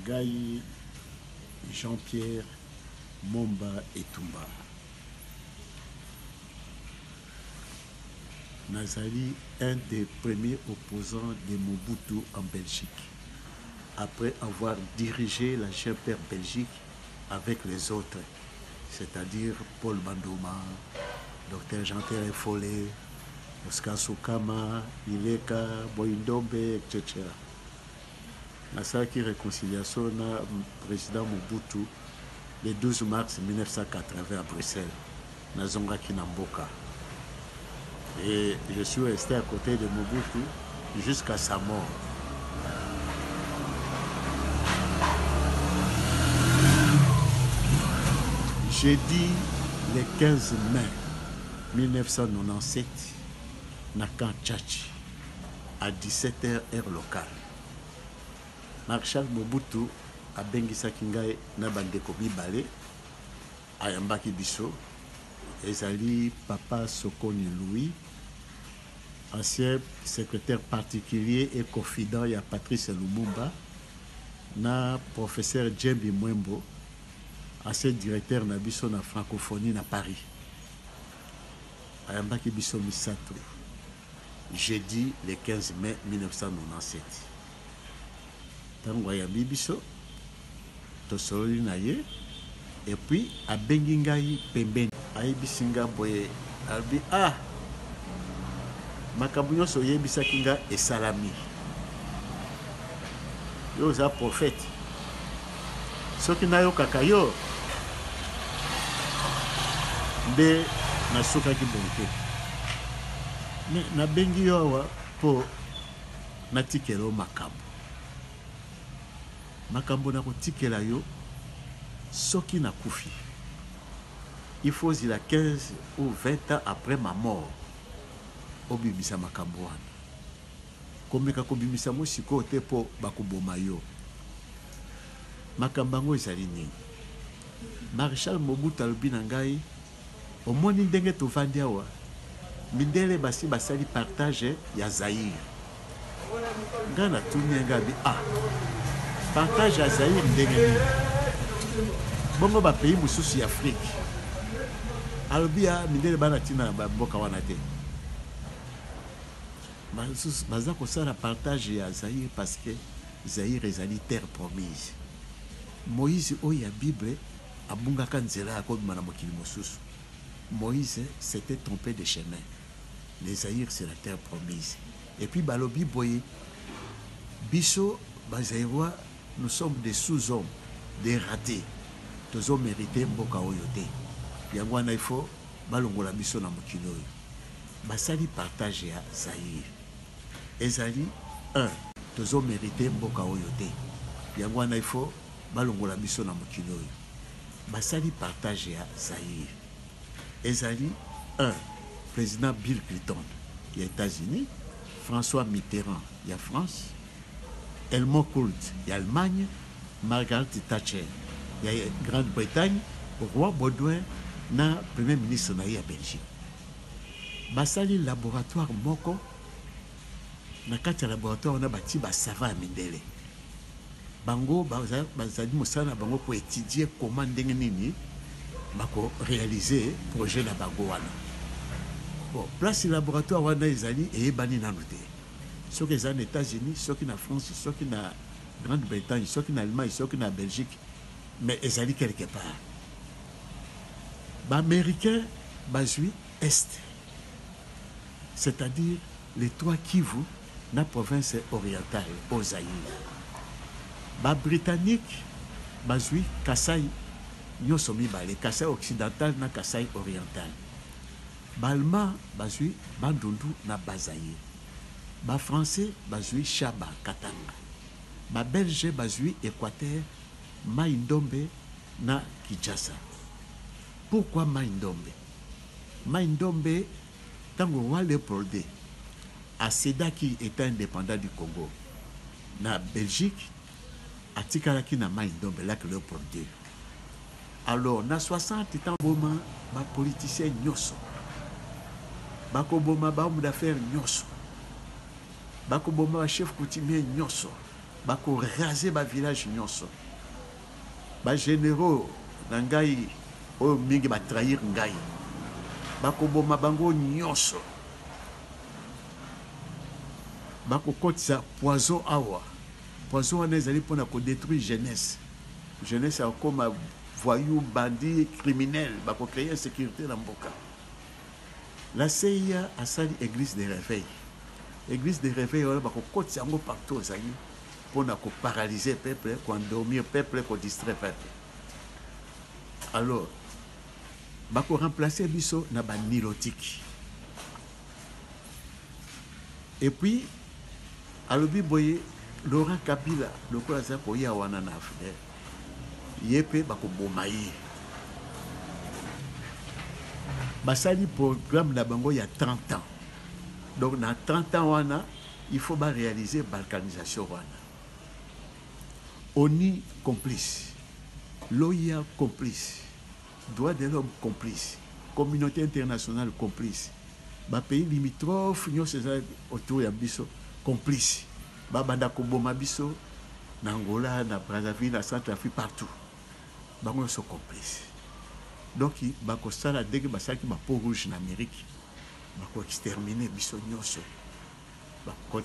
Gaï Jean-Pierre Momba Etumba. Nazali, un des premiers opposants de Mobutu en Belgique, après avoir dirigé la GPR Belgique avec les autres, c'est-à-dire Paul Bandouma, Dr Jean-Pierre Follet, Oscar Soukama, Ileka, Boindombe, etc. Nasaki réconciliation na président Mobutu le 12 mars 1980 à Bruxelles, na Zongaki Namboka. Et je suis resté à côté de Mobutu jusqu'à sa mort. Jeudi le 15 mai 1997, na camp Tchatchi, à 17h heure locale. Marshal Mobutu a bengisaki ngai na bandeko mibale ayambaki biso ezali Papa Sokoni Louis, ancien secrétaire particulier et confident ya Patrice Lumumba, na professeur Djembi Mwembo, ancien directeur na biso na francophonie na Paris. Ayambaki biso misato jeudi le 15 mai 1997. Tango ayambi biso tosololi na ye et puis abengi ngai pembeni ayebisi nga boye albi makambo nyonso oyebisaki nga esalami, yo oza prophète, soki nayokaka yo nde nasukaki bonke, me nabengi yo awa mpo natikela yo makambo nakotikela yo soki nakufi, il faut zila 15 ou 20 ans après ma mort obimisa makambo wana, komeka kobimisa mo sikoyo te mpo bakoboma yo. Makambo yango ezali nini? Marshal Mobutu alobi na ngai, omoni ndenge tovandi awa, mindele basi basali partage ya Zaïre. Nga natuni nga bi partage ya Zaïre ndenge nini? Bongo ba pays mususu ya Afrique. Alobi mindele bana tina na mboka wana te. Baza kosala partage ya Zaïre parce que Zaïre ezali terre promise. Moïse oya Bible abungaka nzela ya kobima na mokili mosusu. Moïse s'était trompé de chemin. Les Zaïre c'est la terre promise. Et puis balobi boye biso bazaïrois, nous sommes des sous-hommes, des ratés. Tous hommes mérités mboka oyo te. Yango wana il faut balongola biso na mokili oyo. Basali partage ya Zaïre. Ezali 1. Tous hommes mérités mboka oyo te. Yango wana il faut balongola biso na mokili oyo. Basali partage ya Zaïre. Ezali 1. Président Bill Clinton, il y a États-Unis, François Mitterrand, il y a France, Helmut Kohl, il y a Allemagne, Margaret Thatcher, il y a Grande-Bretagne, Roi Baudouin, na Premier ministre na Belgique. Basali laboratoire moko, na kati laboratoire on a bâti basava à Mindele. Bango, bazali mosala bango pour étudier comment ndenge nini bako réaliser projet na bango wana. Bon, place laboratoire wana ezali eyebani nanu te. Soki ezali na États-Unis, soki na France, soki na Grande-Bretagne, soki na Allemagne, soki na Belgique, mais ezali quelque part. Ba américain bazui est, c'est-à-dire les 3 Kivu na province orientale au Zaïre. Ba britannique bazui Kasai nyoso mibale, Kasai occidental na Kasai oriental. Balma bazui Bandundu na Bazaïre. Ba français bazui Chaba Katanga. Ba belge bazui Équateur Maïndombe na Kinshasa. Pourquoi Maïndombe? Maïndombe, tango roi Léopold a Seda qui était indépendant du Congo na Belgique, a tikalaki na Maïndombe là que Léopold. Alors na 60 ans boma ba politicien nyoso. Bakoboma ba homme d'affaires nyoso. Bakoboma chef coutumier nyoso. bako raser ba village nyonso ba généraux na ngai oyo mingi ba trahir ngai bako boma bango nyonso bako kotisa poison awa poison wana ezali mpona kodétruire jeunesse akoma voyou bandit criminel bako créer insécurité na mboka. La CIA asali église de réveil. Église de réveil on bako kotisa yango partout ozali mpona koparalyser peuple, koendormir peuple, kodistraire peuple. Alors bako remplacer biso na ba nilotique. Et puis alobi boye Laurent Kabila lokola aza koya wana na Afrique ye mpe bakoboma ye basali programme na bango ya 30 ans. Donc na 30 ans wana il faut ba réaliser balkanisation wana. ONU complice, l'OIA complice, droits de l'homme complice, communauté internationale complice, ba pays limitrophes nyonso autour ya biso complice. Banda koboma biso na Angola, na Brazzaville, na Centrafrique, partout. Bango sont complices. Donc bako sala dès que basaki ba peau rouge en Amérique, bako exterminer biso nyonso. Bako